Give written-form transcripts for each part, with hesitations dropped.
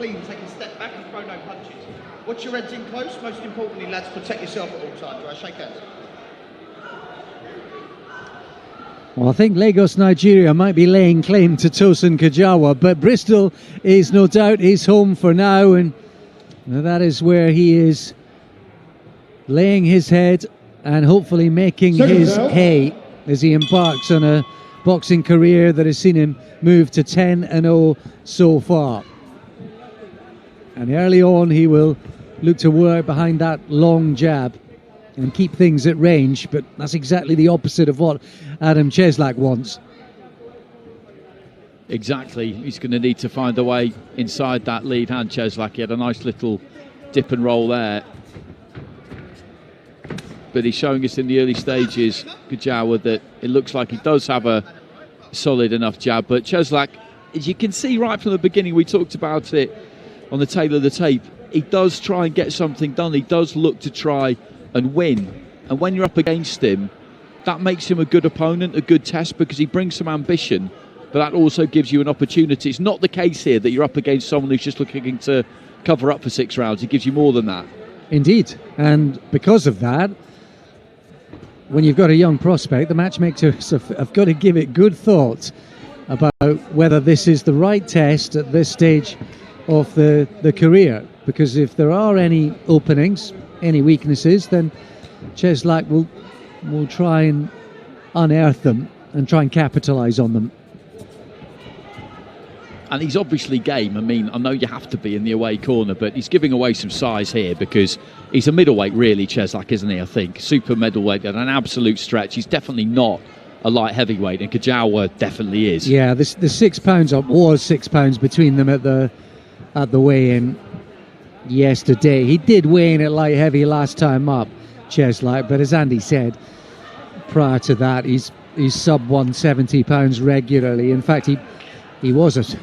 clean, take a step back and throw no punches. Watch your heads in close. Most importantly, lads, protect yourself at all times. Right, shake hands. Well, I think Lagos, Nigeria might be laying claim to Tosin Kejawa, but Bristol is no doubt his home for now, and that is where he is laying his head and hopefully making his hay as he embarks on a boxing career that has seen him move to 10-0 so far. And early on he will look to work behind that long jab and keep things at range, but that's exactly the opposite of what Adam Cieślak wants. Exactly, he's going to need to find a way inside that lead hand. Cieślak, he had a nice little dip and roll there, but he's showing us in the early stages, Kejawa, that it looks like he does have a solid enough jab. But Cieślak, as you can see right from the beginning, we talked about it on the tail of the tape, he does try and get something done. He does look to try and win, and when you're up against him, that makes him a good opponent, a good test, because he brings some ambition, but that also gives you an opportunity. It's not the case here that you're up against someone who's just looking to cover up for 6 rounds. He gives you more than that. Indeed, and because of that, when you've got a young prospect, the matchmakers have got to give it good thought about whether this is the right test at this stage of the career, because if there are any openings, any weaknesses, then Cieślak will try and unearth them and try and capitalise on them. And he's obviously game. I mean, I know you have to be in the away corner, but he's giving away some size here because he's a middleweight, really, Cieślak, isn't he? I think super middleweight at an absolute stretch. He's definitely not a light heavyweight, and Kejawa definitely is. Yeah, the 6 pounds up was 6 pounds between them at the weigh-in yesterday. He did weigh in at light heavy last time up, Cieślak, but as Andy said, prior to that, he's sub 170 pounds regularly. In fact, he was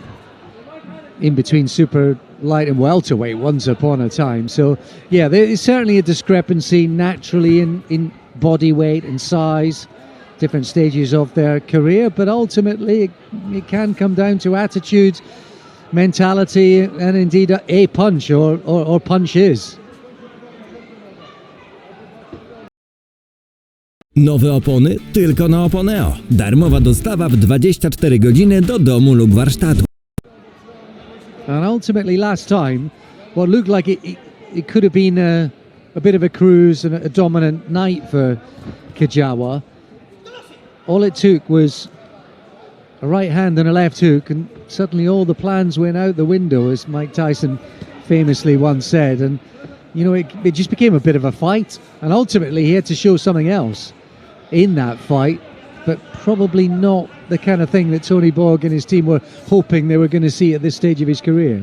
in between super light and welterweight once upon a time. So yeah, there is certainly a discrepancy naturally in body weight and size, different stages of their career, but ultimately it can come down to attitude, mentality, and indeed a punch or punches. Nowe opony tylko na Oponeo. Darmowa dostawa w 24 godziny do domu lub warsztatu. And ultimately last time, what looked like it could have been a bit of a cruise and a dominant night for Kejawa. All it took was a right hand and a left hook, and suddenly all the plans went out the window, as Mike Tyson famously once said. And you know, it just became a bit of a fight, and ultimately he had to show something else in that fight, but probably not the kind of thing that Tony Borg and his team were hoping they were going to see at this stage of his career.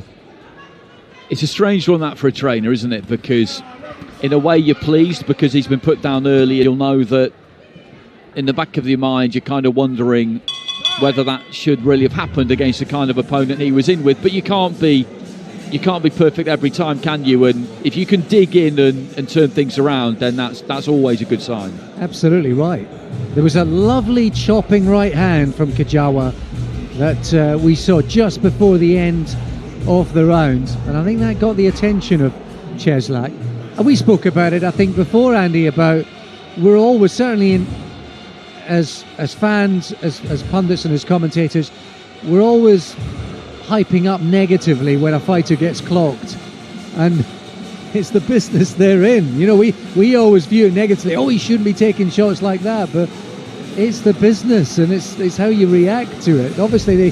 It's a strange one, that, for a trainer, isn't it? Because in a way you're pleased because he's been put down early. You'll know that in the back of your mind you're kind of wondering whether that should really have happened against the kind of opponent he was in with. But you can't be perfect every time, can you? And if you can dig in and turn things around, then that's always a good sign. Absolutely right. There was a lovely chopping right hand from Kejawa that we saw just before the end of the round, and I think that got the attention of Cieślak. And we spoke about it, I think, before, Andy, about we're always, certainly as fans, as pundits and as commentators, we're always hyping up negatively when a fighter gets clocked, and it's the business they're in. You know, we always view it negatively. Oh, he shouldn't be taking shots like that, but it's the business, and it's how you react to it. Obviously,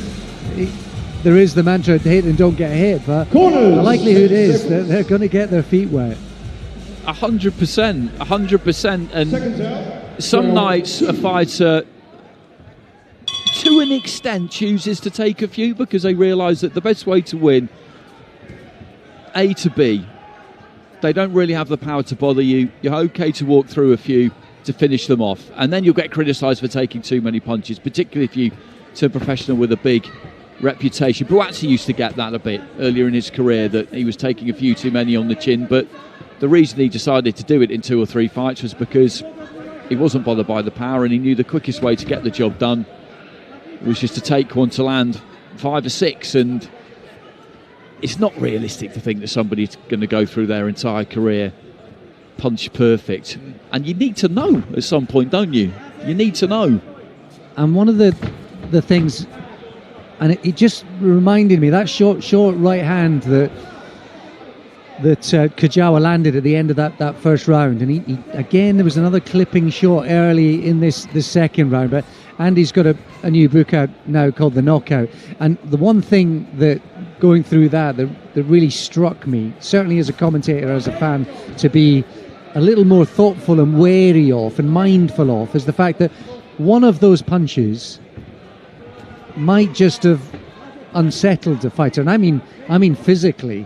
there is the mantra, hit and don't get hit, but the likelihood is that they're going to get their feet wet. 100%, and some nights a fighter, to an extent, chooses to take a few because they realise that the best way to win, A to B, they don't really have the power to bother you. You're okay to walk through a few to finish them off, and then you'll get criticised for taking too many punches, particularly if you turn professional with a big reputation. Buatsi used to get that a bit earlier in his career, that he was taking a few too many on the chin, but the reason he decided to do it in 2 or 3 fights was because he wasn't bothered by the power, and he knew the quickest way to get the job done was just to take one to land 5 or 6, and it's not realistic to think that somebody's going to go through their entire career punch perfect. And you need to know at some point, don't you? You need to know. And one of the things, and it just reminded me, that short right hand that Kejawa landed at the end of that first round, and he again, there was another clipping shot early in this second round, but Andy's got a new book out now called The Knockout, and the one thing that going through that really struck me, certainly as a commentator, as a fan, to be a little more thoughtful and wary of and mindful of, is the fact that one of those punches might just have unsettled a fighter, and I mean physically,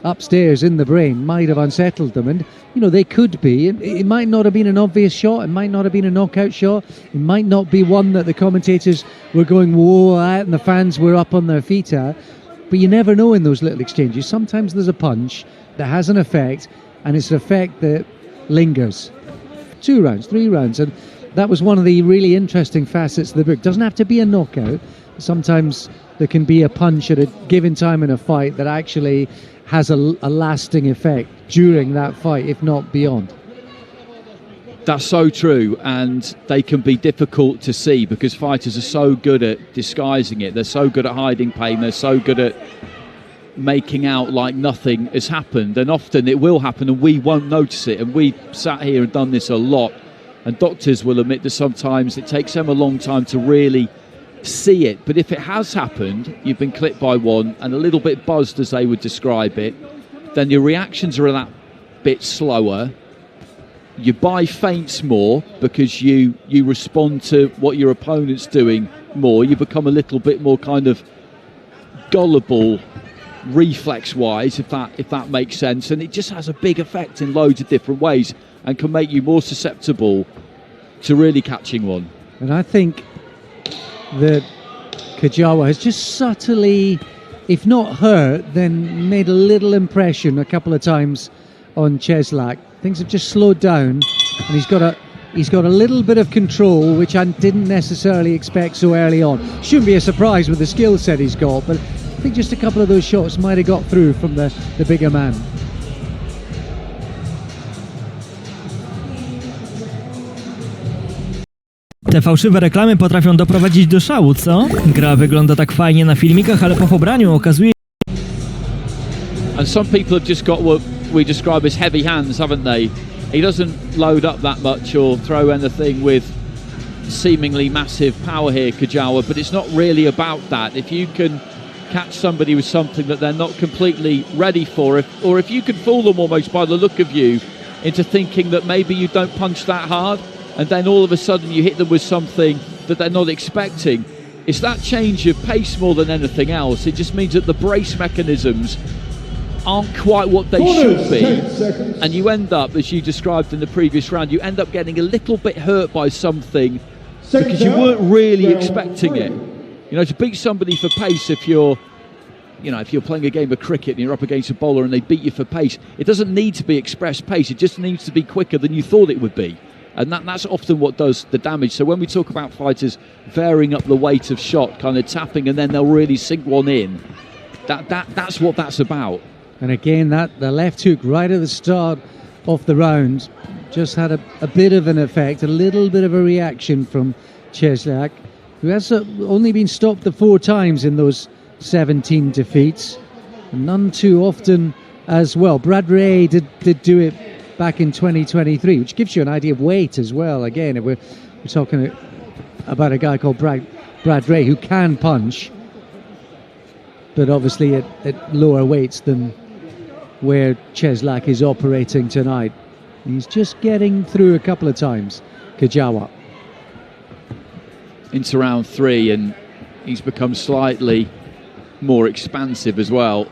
upstairs in the brain, might have unsettled them. And they could be, it might not have been an obvious shot, it might not have been a knockout shot, it might not be one that the commentators were going whoa at and the fans were up on their feet at, but you never know in those little exchanges. Sometimes there's a punch that has an effect, and it's an effect that lingers 2 rounds, 3 rounds, and that was one of the really interesting facets of the book. It doesn't have to be a knockout. Sometimes there can be a punch at a given time in a fight that actually has a lasting effect during that fight, if not beyond. That's so true, and they can be difficult to see because fighters are so good at disguising it. They're so good at hiding pain. They're so good at making out like nothing has happened, and often it will happen and we won't notice it. And we sat here and done this a lot, and doctors will admit that sometimes it takes them a long time to really see it. But if it has happened, you've been clipped by one and a little bit buzzed, as they would describe it, then your reactions are a that bit slower. You buy feints more because you respond to what your opponent's doing more. You become a little bit more kind of gullible reflex-wise, if that makes sense. And it just has a big effect in loads of different ways and can make you more susceptible to really catching one. And I think that Kejawa has just subtly, if not hurt, then made a little impression a couple of times on Cieślak. Things have just slowed down, and he's got a little bit of control, which I didn't necessarily expect so early on. Shouldn't be a surprise with the skill set he's got, but I think just a couple of those shots might have got through from the bigger man. Te fałszywe reklamy potrafią doprowadzić do szału, co? Gra wygląda tak fajnie na filmikach, ale po pobraniu okazuje się... And some people have just got what we describe as heavy hands, haven't they? He doesn't load up that much or throw anything with seemingly massive power here, Kejawa, but it's not really about that. If you can catch somebody with something that they're not completely ready for, or if you can fool them almost by the look of you into thinking that maybe you don't punch that hard, and then all of a sudden you hit them with something that they're not expecting. It's that change of pace more than anything else. It just means that the brace mechanisms aren't quite what they should be, and you end up, as you described in the previous round, you end up getting a little bit hurt by something because you weren't really expecting it. To beat somebody for pace, if you're playing a game of cricket and you're up against a bowler and they beat you for pace, it doesn't need to be express pace. It just needs to be quicker than you thought it would be. And that's often what does the damage. So when we talk about fighters varying up the weight of shot, kind of tapping, and then they'll really sink one in, that's what that's about. And again, the left hook right at the start of the round just had a bit of an effect, a little bit of a reaction from Cieślak, who has only been stopped the 4 times in those 17 defeats, none too often as well. Brad Ray did do it back in 2023, which gives you an idea of weight as well. Again, if we're talking about a guy called Brad Ray who can punch, but obviously at lower weights than where Cieślak is operating tonight. He's just getting through a couple of times, Kejawa. Into round 3, and he's become slightly more expansive as well.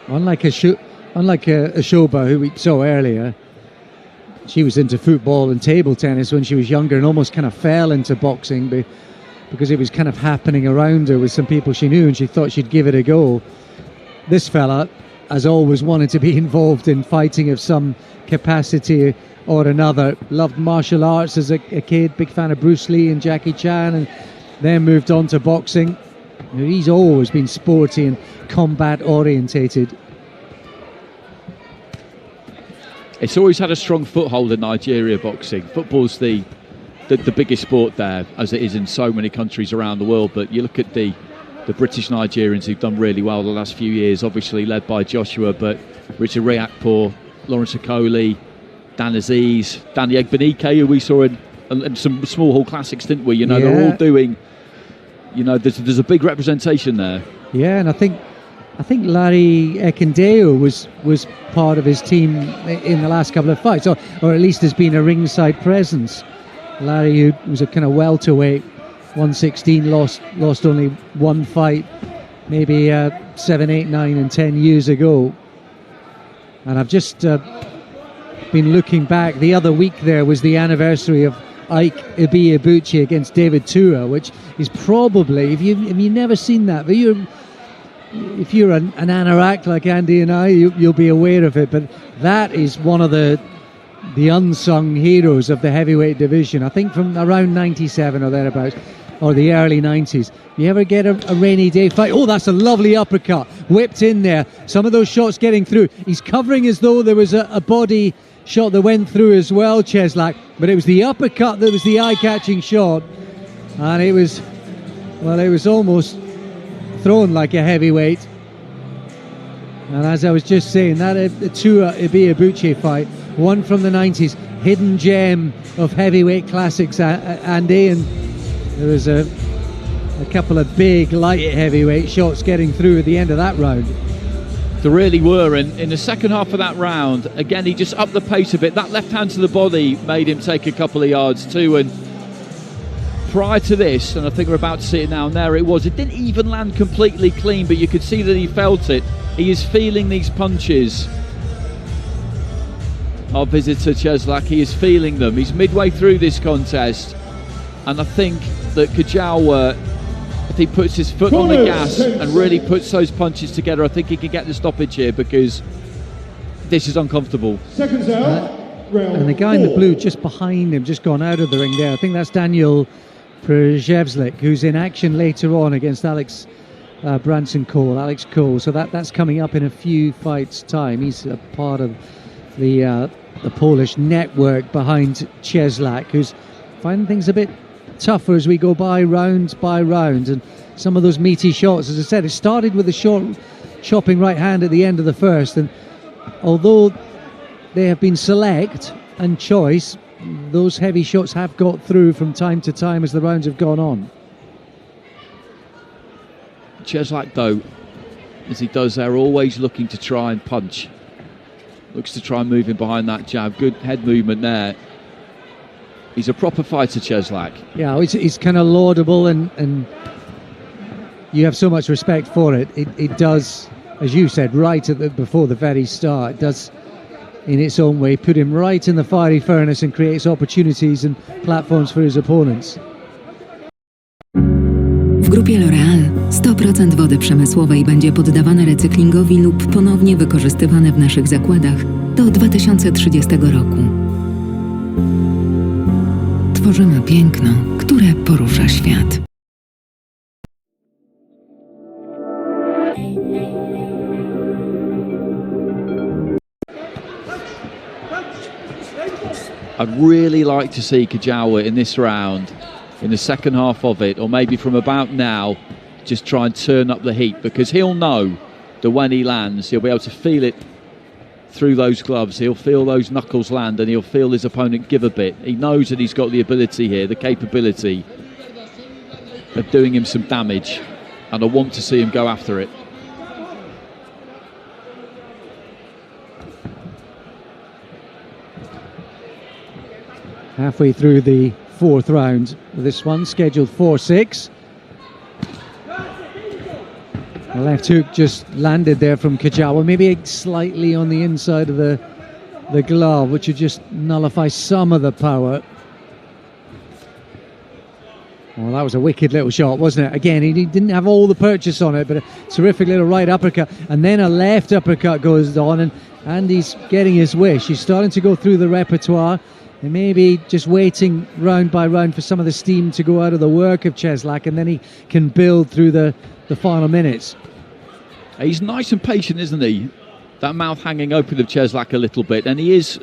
Unlike Ashoba, who we saw earlier, she was into football and table tennis when she was younger and almost kind of fell into boxing because it was kind of happening around her with some people she knew and she thought she'd give it a go. This fella has always wanted to be involved in fighting of some capacity or another. Loved martial arts as a kid, big fan of Bruce Lee and Jackie Chan, and then moved on to boxing. He's always been sporty and combat orientated. It's always had a strong foothold in Nigeria, boxing. Football's the biggest sport there, as it is in so many countries around the world. But you look at the British Nigerians who've done really well the last few years, obviously led by Joshua, but Richard Riakpo, Lawrence Okoli, Dan Aziz, Danny Egbenike, who we saw in some small hall classics, didn't we? They're all doing, there's a big representation there. Yeah, and I think Larry Ekindeo was part of his team in the last couple of fights, or at least has been a ringside presence. Larry, who was a kind of welterweight, 116, lost only one fight, maybe 7, 8, 9 and 10 years ago. And I've just been looking back. The other week there was the anniversary of Ike Ibeabuchi against David Tua, which is probably, if you've never seen that, but if you're an anorak like Andy and I, you'll be aware of it. But that is one of the unsung heroes of the heavyweight division. I think from around 97 or thereabouts, or the early 90s. You ever get a rainy day fight? Oh, that's a lovely uppercut, whipped in there. Some of those shots getting through. He's covering as though there was a body shot that went through as well, Cieślak, but it was the uppercut that was the eye-catching shot, and it was almost thrown like a heavyweight. And as I was just saying, that Tua Ibeabuchi fight, one from the 90s, hidden gem of heavyweight classics, Andy, and there was a couple of big light heavyweight shots getting through at the end of that round. There really were, and in the second half of that round, again, he just upped the pace a bit. That left hand to the body made him take a couple of yards too, and prior to this, and I think we're about to see it now, and there it was. It didn't even land completely clean, but you could see that he felt it. He is feeling these punches. Our visitor Cieślak, he is feeling them. He's midway through this contest, and I think that Kejawa, if he puts his foot on the gas and really puts those punches together, I think he can get the stoppage here, because this is uncomfortable. Seconds out. And the guy in the blue just behind him, just gone out of the ring there. I think that's Daniel Przewslik, who's in action later on against Alex Cole. So that's coming up in a few fights' time. He's a part of the Polish network behind Cieślak, who's finding things a bit tougher as we go by round, and some of those meaty shots, as I said, it started with a short chopping right hand at the end of the first, and although they have been select and choice, those heavy shots have got through from time to time as the rounds have gone on. Cieślak, though, as he does there, always looking to try and punch, looks to try and move in behind that jab. Good head movement there. He's a proper fighter, Cieślak. Yeah, he's kind of laudable, and you have so much respect for it. It does, as you said, right before the very start, it does, in its own way, put him right in the fiery furnace and creates opportunities and platforms for his opponents. W grupie L'Oréal 100% wody przemysłowej będzie poddawane recyklingowi lub ponownie wykorzystywane w naszych zakładach do 2030 roku. Tworzymy piękno, które porusza świat. I'd really like to see Kejawa in this round, in the second half of it, or maybe from about now, just try and turn up the heat, because he'll know that when he lands, he'll be able to feel it through those gloves. He'll feel those knuckles land, and he'll feel his opponent give a bit. He knows that he's got the ability here, the capability of doing him some damage, and I want to see him go after it. Halfway through the fourth round of this one, scheduled 4-6. The left hook just landed there from Kejawa, maybe slightly on the inside of the glove, which would just nullify some of the power. Well, that was a wicked little shot, wasn't it? Again, he didn't have all the purchase on it, but a terrific little right uppercut, and then a left uppercut goes on, and he's getting his wish. He's starting to go through the repertoire. They may be just waiting round by round for some of the steam to go out of the work of Cieślak, and then he can build through the final minutes. He's nice and patient, isn't he? That mouth hanging open of Cieślak a little bit, and he is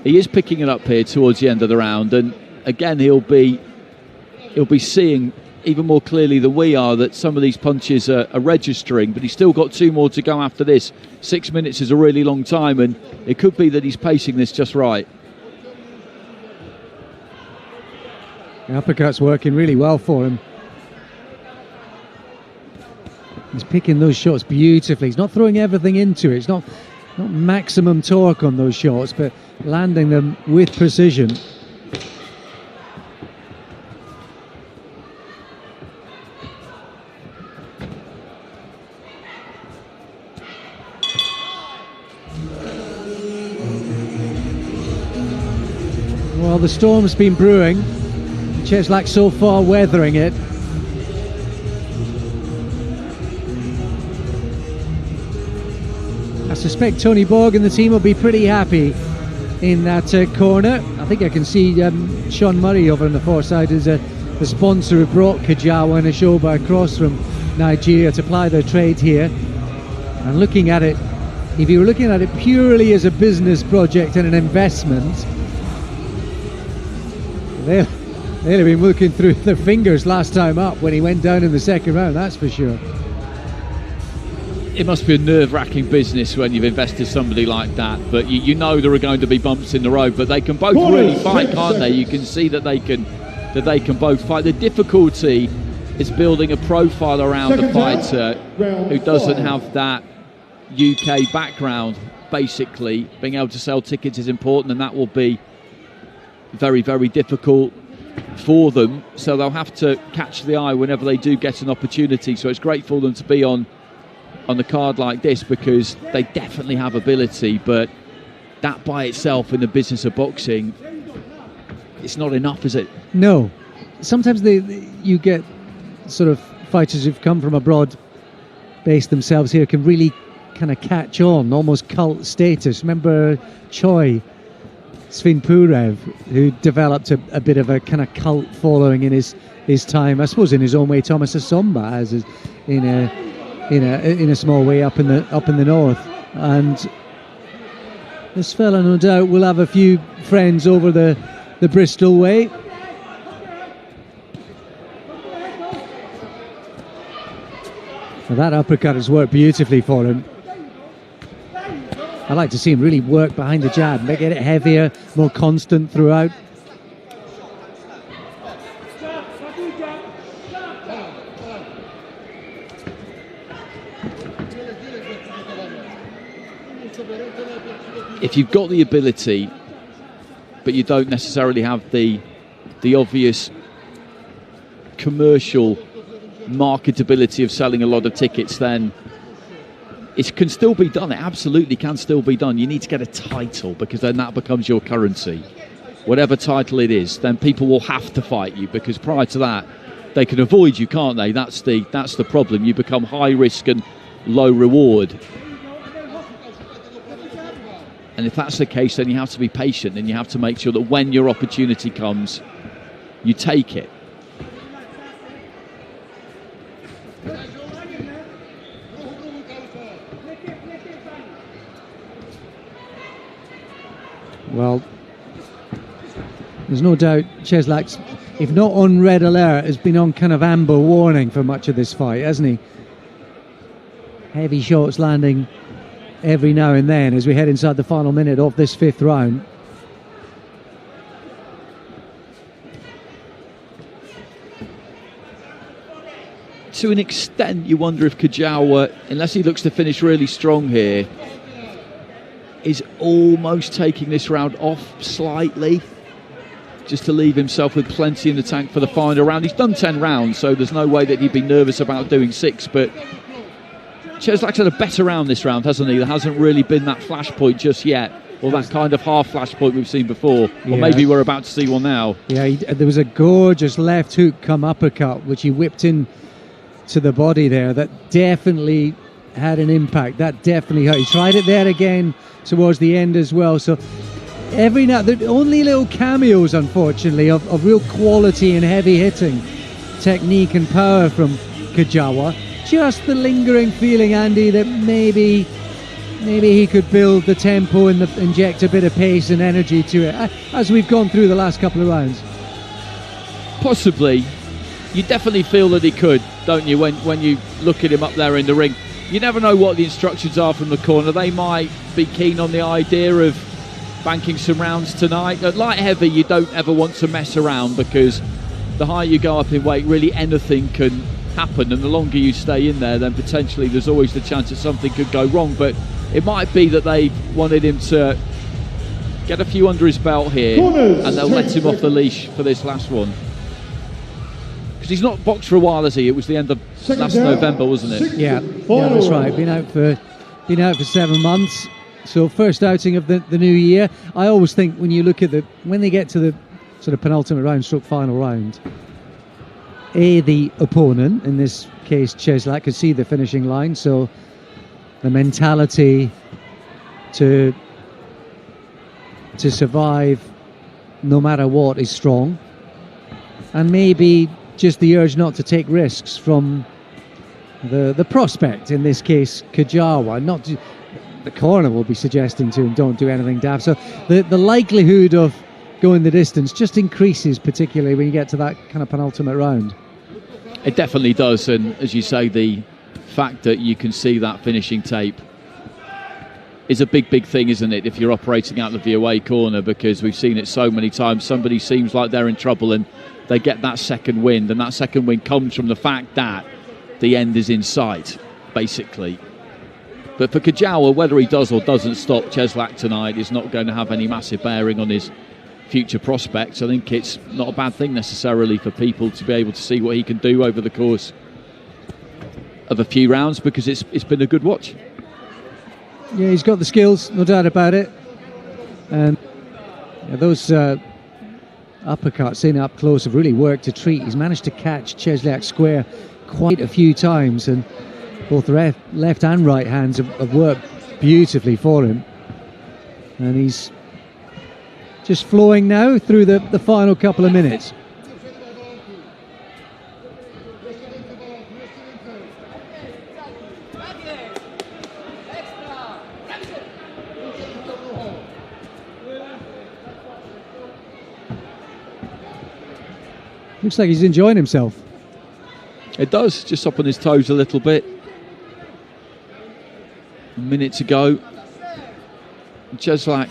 picking it up here towards the end of the round. And again, he'll be seeing even more clearly than we are that some of these punches are registering, but he's still got 2 more to go after this. 6 minutes is a really long time, and it could be that he's pacing this just right. The uppercut's working really well for him. He's picking those shots beautifully. He's not throwing everything into it. It's not maximum torque on those shots, but landing them with precision. Well, the storm's been brewing. Cieślak so far weathering it. I suspect Tony Borg and the team will be pretty happy in that corner. I think I can see Sean Murray over on the far side is the sponsor who brought Kejawa and Ashoba across from Nigeria to ply their trade here. And looking at it, if you were looking at it purely as a business project and an investment, they'd have been looking through their fingers last time up when he went down in the second round, that's for sure. It must be a nerve-wracking business when you've invested somebody like that, but you know there are going to be bumps in the road, but they can both really fight, can't they? You can see that they can both fight. The difficulty is building a profile around a fighter who doesn't have that UK background. Basically, being able to sell tickets is important, and that will be very, very difficult for them, so they'll have to catch the eye whenever they do get an opportunity. So it's great for them to be on the card like this, because they definitely have ability, but that by itself in the business of boxing, it's not enough, is it? No. Sometimes you get sort of fighters who've come from abroad, based themselves here, can really kind of catch on, almost cult status. Remember Choi Svinpurev, who developed a bit of a kind of cult following in his time, I suppose in his own way. Thomas Asomba has in a small way up in the north, and this fella no doubt will have a few friends over the Bristol way. Well, that uppercut has worked beautifully for him. I'd like to see him really work behind the jab, make it heavier, more constant throughout. If you've got the ability, but you don't necessarily have the obvious commercial marketability of selling a lot of tickets, then it can still be done. It absolutely can still be done. You need to get a title, because then that becomes your currency. Whatever title it is, then people will have to fight you, because prior to that, they can avoid you, can't they? That's the problem. You become high risk and low reward. And if that's the case, then you have to be patient, and you have to make sure that when your opportunity comes, you take it. Well, there's no doubt Cieślak's, if not on red alert, has been on kind of amber warning for much of this fight, hasn't he? Heavy shots landing every now and then as we head inside the final minute of this 5th round. To an extent, you wonder if Kejawa, unless he looks to finish really strong here, is almost taking this round off slightly, just to leave himself with plenty in the tank for the final round. He's done 10 rounds, so there's no way that he'd be nervous about doing 6, but Cieślak's had a better round this round, hasn't he? There hasn't really been that flashpoint just yet, or that kind of half flashpoint we've seen before, or maybe we're about to see one now. Yeah, there was a gorgeous left hook come uppercut, which he whipped in to the body there, that definitely had an impact. That definitely hurt. He tried it there again towards the end as well, so every now, the only little cameos, unfortunately, of real quality and heavy hitting technique and power from Kejawa. Just the lingering feeling, Andy, that maybe he could build the tempo and inject a bit of pace and energy to it as we've gone through the last couple of rounds. Possibly. You definitely feel that he could, don't you, when you look at him up there in the ring. You never know what the instructions are from the corner. They might be keen on the idea of banking some rounds tonight. At light heavy, you don't ever want to mess around, because the higher you go up in weight, really anything can happen, and the longer you stay in there, then potentially there's always the chance that something could go wrong. But it might be that they wanted him to get a few under his belt here, and they'll let him off the leash for this last one. Because he's not boxed for a while, has he? It was the end of last November, wasn't it? Yeah, that's right. Been out for 7 months. So first outing of the new year. I always think when you look at when they get to the sort of penultimate round, stroke final round, the opponent, in this case Cieślak, could see the finishing line, so the mentality to survive no matter what is strong, and maybe just the urge not to take risks from the prospect, in this case Kejawa. Not to, the corner will be suggesting to him, don't do anything daft, so the likelihood of going the distance just increases, particularly when you get to that kind of penultimate round. It definitely does, and as you say, the fact that you can see that finishing tape is a big thing, isn't it, if you're operating out of the away corner, because we've seen it so many times. Somebody seems like they're in trouble and they get that second wind, and that second wind comes from the fact that the end is in sight, basically. But for Kejawa, whether he does or doesn't stop Cieślak tonight is not going to have any massive bearing on his future prospects. I think it's not a bad thing necessarily for people to be able to see what he can do over the course of a few rounds, because it's been a good watch. Yeah, he's got the skills, no doubt about it. And those uppercuts in up close have really worked a treat. He's managed to catch Cieślak square quite a few times, and both left and right hands have worked beautifully for him. And he's just flowing now through the final couple of minutes. Looks like he's enjoying himself. It does, just up on his toes a little bit. A minute to go. Cieślak,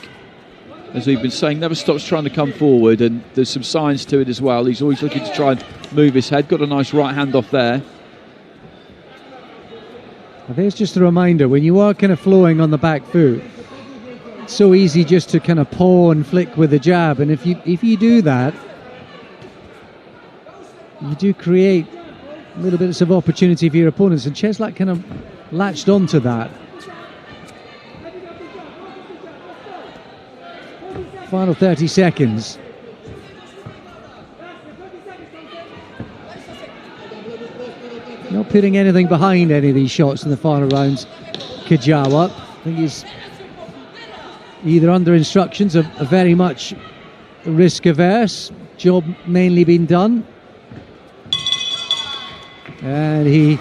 as we've been saying, never stops trying to come forward, and there's some signs to it as well. He's always looking to try and move his head. Got a nice right hand off there. I think it's just a reminder, when you are kind of flowing on the back foot, it's so easy just to kind of paw and flick with the jab, and if you do that, you do create a little bit of opportunity for your opponents, and Cieślak kind of latched onto that. Final 30 seconds. Not putting anything behind any of these shots in the final rounds, Kejawa. I think he's either under instructions of very much risk averse, job mainly been done. And he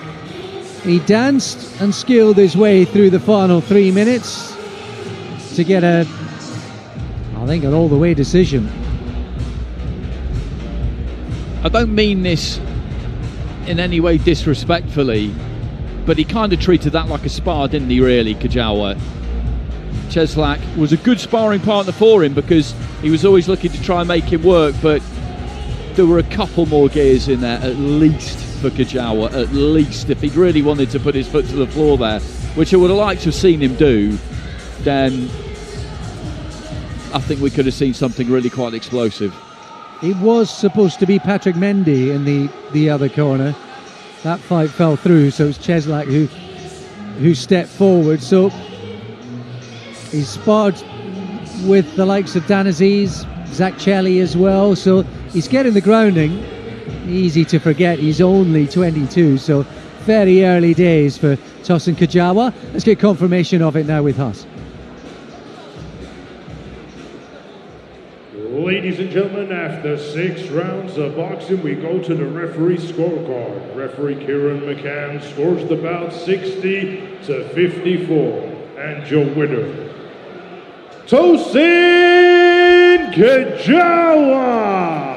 danced and skilled his way through the final 3 minutes to get I think an all-the-way decision. I don't mean this in any way disrespectfully, but he kind of treated that like a spar, didn't he, really, Kejawa? Cieślak was a good sparring partner for him, because he was always looking to try and make him work, but there were a couple more gears in there, at least, for Kejawa, at least. If he'd really wanted to put his foot to the floor there, which I would have liked to have seen him do, then I think we could have seen something really quite explosive. It was supposed to be Patrick Mendy in the other corner. That fight fell through, so it was Cieślak who stepped forward. So he sparred with the likes of Dan Aziz, Zach Chelly as well, so he's getting the grounding. Easy to forget he's only 22, so very early days for Tosin Kejawa. Let's get confirmation of it now with Huss. Ladies and gentlemen, after 6 rounds of boxing, we go to the referee scorecard. Referee Kieran McCann scores the bout 60-54. And your winner, Tosin Kejawa!